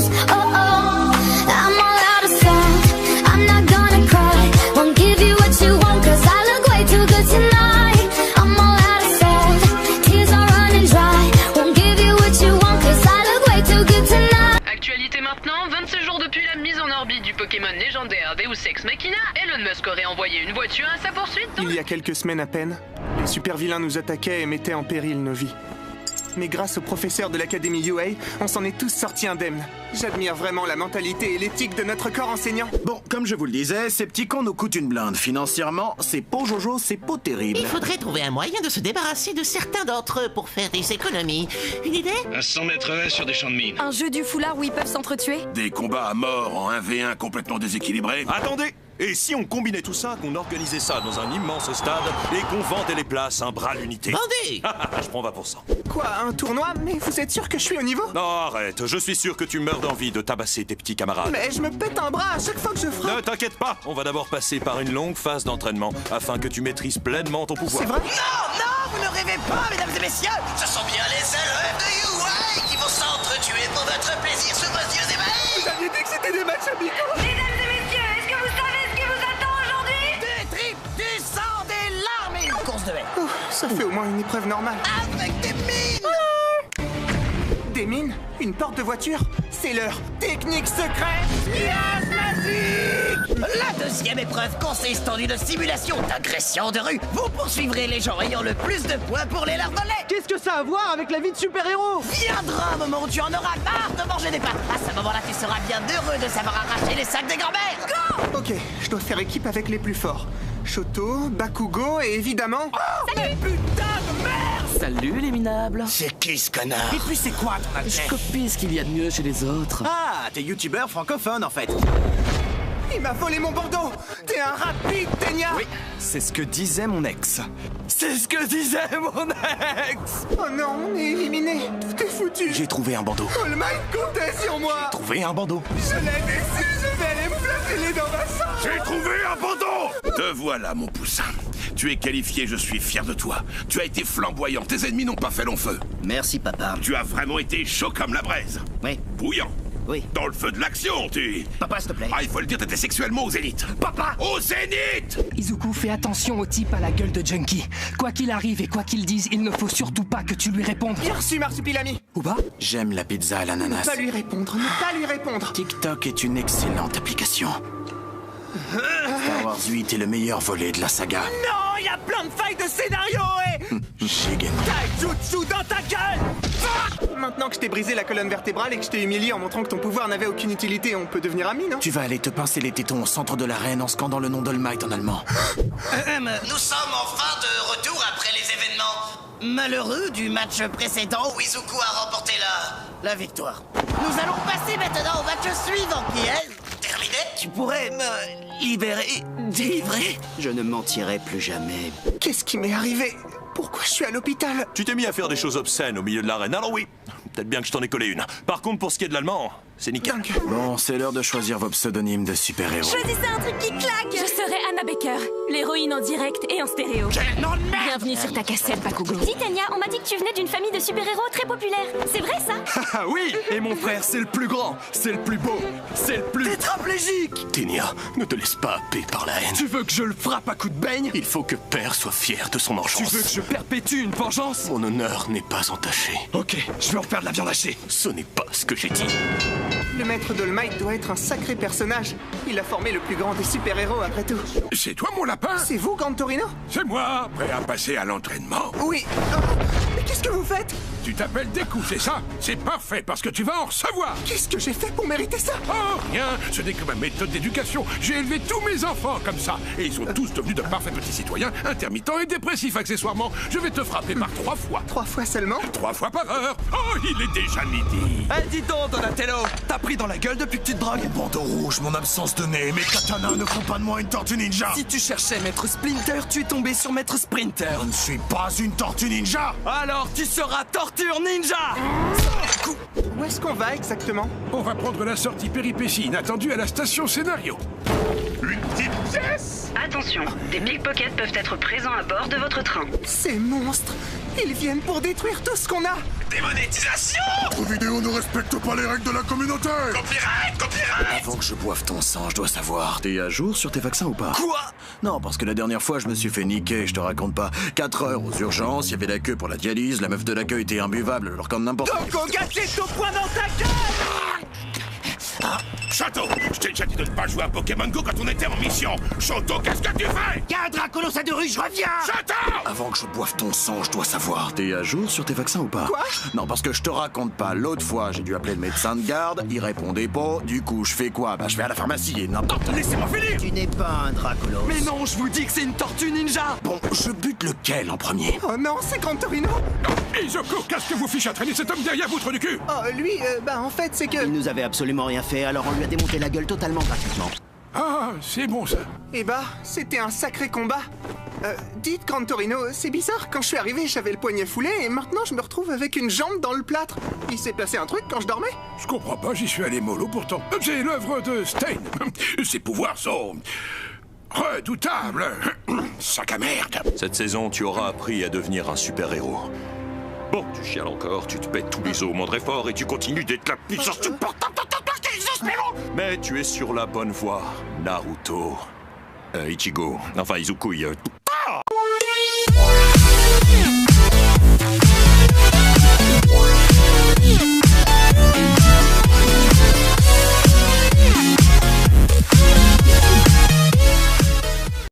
close. Oh oh, I'm all out of salt. I'm not gonna cry. Won't give you what you want, cause I look way too good tonight. I'm all out of salt. Tears are running dry. Won't give you what you want, cause I look way too good tonight. Actualité maintenant, 26 jours depuis la mise en orbite du Pokémon légendaire Deus Ex Machina, Elon Musk aurait envoyé une voiture à sa poursuite dans... Il y a quelques semaines à peine, les super vilains nous attaquaient et mettaient en péril nos vies. Mais grâce au professeur de l'Académie UA, on s'en est tous sortis indemnes. J'admire vraiment la mentalité et l'éthique de notre corps enseignant. Bon, comme je vous le disais, ces petits cons nous coûtent une blinde. Financièrement, c'est pas Jojo, c'est pas terrible. Il faudrait trouver un moyen de se débarrasser de certains d'entre eux pour faire des économies. Une idée? À 100 mètres sur des champs de mine. Un jeu du foulard où ils peuvent s'entretuer? Des combats à mort en 1v1 complètement déséquilibrés. Attendez! Et si on combinait tout ça, qu'on organisait ça dans un immense stade et qu'on vendait les places un bras l'unité? Vendez! Je prends 20%. Quoi, un tournoi? Mais vous êtes sûr que je suis au niveau? Non, arrête, je suis sûr que tu meurs d'envie de tabasser tes petits camarades. Mais je me pète un bras à chaque fois que je frappe. Ne t'inquiète pas, on va d'abord passer par une longue phase d'entraînement afin que tu maîtrises pleinement ton pouvoir. C'est vrai? Non, non, vous ne rêvez pas, mesdames et messieurs! Ce sont bien les élèves de UA qui vont s'entretuer pour votre plaisir sous vos yeux ébahis! Vous aviez dit que c'était des matchs amicaux. Mesdames et messieurs, est-ce que vous savez ce qui vous attend aujourd'hui? Des tripes, du sang, des larmes et une course de haie! Ça fait au moins une épreuve normale. Avec des mines! Des mines? Une porte de voiture? C'est leur technique secrète! La deuxième épreuve consiste en une simulation d'agression de rue. Vous poursuivrez les gens ayant le plus de points pour les larmoler. Qu'est-ce que ça a à voir avec la vie de super-héros? Viendra un moment où tu en auras marre de manger des pâtes. À ce moment-là, tu seras bien heureux de savoir arracher les sacs des grand-mères. Go! Ok, je dois faire équipe avec les plus forts. Shoto, Bakugo et évidemment... Salut! Putain de merde! Salut les minables. C'est qui ce connard? Et puis c'est quoi ton Je adresse? copie ce qu'il y a de mieux chez les autres. Ah, t'es youtubeur francophone en fait. Il m'a volé mon bandeau! T'es un rapide, Tenya! Oui, c'est ce que disait mon ex. C'est ce que disait mon ex! Oh non, on est éliminé! Tout est foutu! J'ai trouvé un bandeau. All Might comptait sur moi! Trouvé un bandeau. Je l'ai déçu, je vais aller me flageller dans ma chambre! J'ai trouvé un bandeau! Te voilà, mon poussin. Tu es qualifié, je suis fier de toi. Tu as été flamboyant, tes ennemis n'ont pas fait long feu. Merci papa. Tu as vraiment été chaud comme la braise. Oui. Bouillant. Oui. Dans le feu de l'action, tu... Papa, s'il te plaît. Ah, il faut le dire, t'étais sexuellement au zénith. Papa! Au zénith! Izuku, fais attention au type à la gueule de junkie. Quoi qu'il arrive et quoi qu'il dise, il ne faut surtout pas que tu lui répondes. Bien reçu, Marsupilami! Ouba? J'aime la pizza à Ne l'ananas. pas lui répondre, ne pas lui répondre! TikTok est une excellente application. Star Wars 8 est le meilleur volet de la saga. Non, il y a plein de failles de scénario et... Shigen. Taijutsu dans ta gueule! Fuck! Maintenant que je t'ai brisé la colonne vertébrale et que je t'ai humilié en montrant que ton pouvoir n'avait aucune utilité, on peut devenir amis, non? Tu vas aller te pincer les tétons au centre de l'arène en scandant le nom d'All Might en allemand. Nous sommes enfin de retour après les événements malheureux du match précédent où Izuku a remporté la victoire. Nous allons passer maintenant au match suivant qui est terminé. Tu pourrais me libérer, délivrer? Je ne mentirai plus jamais. Qu'est-ce qui m'est arrivé? Pourquoi je suis à l'hôpital? Tu t'es mis à faire des choses obscènes au milieu de l'arène, alors oui, peut-être bien que je t'en ai collé une. Par contre, pour ce qui est de l'allemand, c'est nickel. Dingue. Bon, c'est l'heure de choisir vos pseudonymes de super-héros. Choisissez un truc qui claque! Je serai Anna Baker, l'héroïne en direct et en stéréo. Bienvenue sur ta cassette, Bakugo. Dis Tanya, on m'a dit que tu venais d'une famille de super-héros très populaire. C'est vrai ça? Ah oui, et mon frère, c'est le plus grand, c'est le plus beau, c'est le plus... Tétraplégique! Ténia, ne te laisse pas happer par la haine. Tu veux que je le frappe à coups de beigne? Il faut que Père soit fier de son engeance. Tu veux que je perpétue une vengeance? Mon honneur n'est pas entaché. Ok, je vais en faire de la viande hachée. Ce n'est pas ce que j'ai dit. Le maître d'All Might doit être un sacré personnage. Il a formé le plus grand des super-héros après tout. C'est toi, mon lapin? C'est vous, Gantorino? C'est moi, prêt à passer à l'entraînement. Oui. Mais qu'est-ce que vous faites? Tu t'appelles Deku, c'est ça? C'est parfait, parce que tu vas en recevoir. Qu'est-ce que j'ai fait pour mériter ça? Oh, rien. Ce n'est que ma méthode d'éducation. J'ai élevé tous mes enfants comme ça. Et ils sont tous devenus de parfaits petits citoyens, intermittents et dépressifs accessoirement. Je vais te frapper par 3 fois. 3 fois seulement? 3 fois par heure. Oh, il est déjà midi. Eh, dis donc, Donatello, t'as pris dans la gueule depuis que tu te drogues? Mon bandeau rouge, mon absence de nez, mes katanas ne font pas de moi une tortue ninja. Si tu cherchais Maître Splinter, tu es tombé sur Maître Sprinter. Je ne suis pas une tortue ninja. Alors tu seras Torture Ninja. Où est-ce qu'on va exactement? On va prendre la sortie péripétie inattendue à la station scénario. Une petite pièce. Attention, des pickpockets peuvent être présents à bord de votre train. Ces monstres, Ils viennent pour détruire tout ce qu'on a. Démonétisation! Vos vidéos ne respectent pas les règles de la communauté. Copyright! Avant que je boive ton sang, je dois savoir, t'es à jour sur tes vaccins ou pas? Quoi? Non, parce que la dernière fois, je me suis fait niquer, je te raconte pas. 4 heures aux urgences, il y avait la queue pour la dialyse, la meuf de l'accueil était imbuvable, alors quand n'importe... Coco, gâchez ton poing dans ta gueule! Château, je t'ai déjà dit de ne pas jouer à Pokémon Go quand on était en mission. Château, qu'est-ce que tu fais? Y'a un Dracolos à 2 rues, je reviens! Château! Avant que je boive ton sang, je dois savoir, t'es à jour sur tes vaccins ou pas? Quoi? Non, parce que je te raconte pas, l'autre fois, j'ai dû appeler le médecin de garde, il répondait pas, du coup, je fais quoi? Bah, je vais à la pharmacie et n'importe... Laissez-moi finir! Tu n'es pas un Dracolos. Mais non, je vous dis que c'est une tortue ninja. Bon, je bute lequel en premier? Oh non, c'est Cantorino. Izuku, qu'est-ce que vous fichez à traîner cet homme derrière vous, trou du cul? Oh, lui, en fait, c'est que... Il nous avait absolument rien fait, alors on lui a démonté la gueule totalement gratuitement. Ah, c'est bon ça. Eh bah, c'était un sacré combat. Dites Cantorino, c'est bizarre, quand je suis arrivé, j'avais le poignet foulé et maintenant je me retrouve avec une jambe dans le plâtre. Il s'est passé un truc quand je dormais? Je comprends pas, j'y suis allé mollo pourtant. C'est l'œuvre de Stein. Ses pouvoirs sont... redoutables. Sac à merde. Cette saison, tu auras appris à devenir un super-héros. Bon, tu chiales encore, tu te pètes tous les os au moindre effort et tu continues d'être la plus insupportable de toute l'existence, Mais tu es sur la bonne voie, Naruto. Ichigo. Enfin, Izuku,